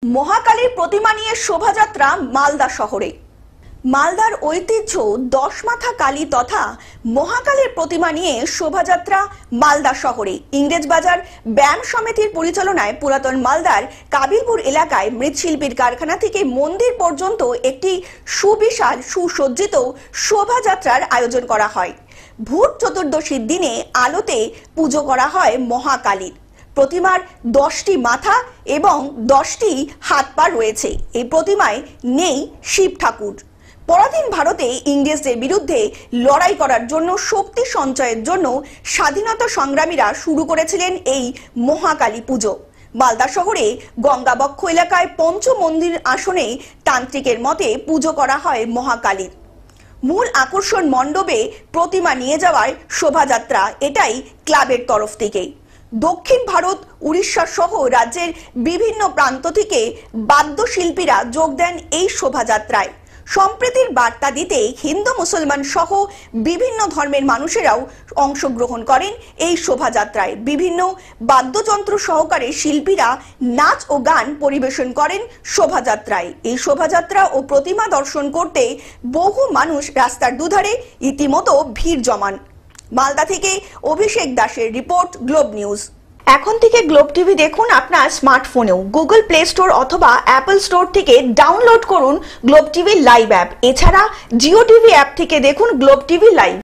মহাকালীর প্রতিমা নিয়ে শোভাযাত্রা মালদা শহরে। মালদার ঐতিহ্য 10 মাথা কালী তথা মহাকালীর প্রতিমা নিয়ে শোভাযাত্রা মালদা শহরে। ইংরেজবাজার ব্যায়াম সমিতির পরিচালনায় পুরাতন মালদার কাবিলপুর এলাকায় মৃৎশিল্পীর কারখানা থেকে মন্দির পর্যন্ত একটি সুবিশাল সুসজ্জিত শোভাযাত্রার আয়োজন করা হয়। ভূত চতুর্দশীর দিনে আলোতে পুজো করা হয় মহাকালীর। প্রতিমার 10টি মাথা এবং 10টি হাত পা রয়েছে। এই প্রতিমায় নেই শিব ঠাকুর। পরাধীন ভারতে ইংরেজদের বিরুদ্ধে লড়াই করার জন্য শক্তি সঞ্চয়ের জন্য স্বাধীনতা সংগ্রামীরা শুরু করেছিলেন এই মহাকালী পুজো। মালদা শহরে গঙ্গাবক্ষ এলাকায় পঞ্চ মন্দির আসনে তান্ত্রিকের মতে পুজো করা হয় মহাকালীর। মূল আকর্ষণ মণ্ডপে প্রতিমা নিয়ে যাওয়ার শোভাযাত্রা, এটাই ক্লাবের তরফ থেকে। দক্ষিণ ভারত, উড়িষ্যা সহ রাজ্যের বিভিন্ন প্রান্ত থেকে বাদ্যশিল্পীরা যোগ দেন এই শোভাযাত্রায়। সম্প্রীতির বার্তা দিতে হিন্দু মুসলমান সহ বিভিন্ন ধর্মের মানুষেরাও অংশগ্রহণ করেন এই শোভাযাত্রায়। বিভিন্ন বাদ্যযন্ত্র সহকারে শিল্পীরা নাচ ও গান পরিবেশন করেন শোভাযাত্রায়। এই শোভাযাত্রা ও প্রতিমা দর্শন করতে বহু মানুষ রাস্তার দুধারে ইতিমতো ভিড় জমান। মালদা থেকে অভিষেক দাসের রিপোর্ট, গ্লোব নিউজ। এখন থেকে গ্লোব টিভি দেখুন আপনার স্মার্টফোনেও। গুগল প্লে স্টোর অথবা অ্যাপল স্টোর থেকে ডাউনলোড করুন গ্লোব টিভি লাইভ অ্যাপ। এছাড়া জিও টিভি অ্যাপ থেকে দেখুন গ্লোব টিভি লাইভ।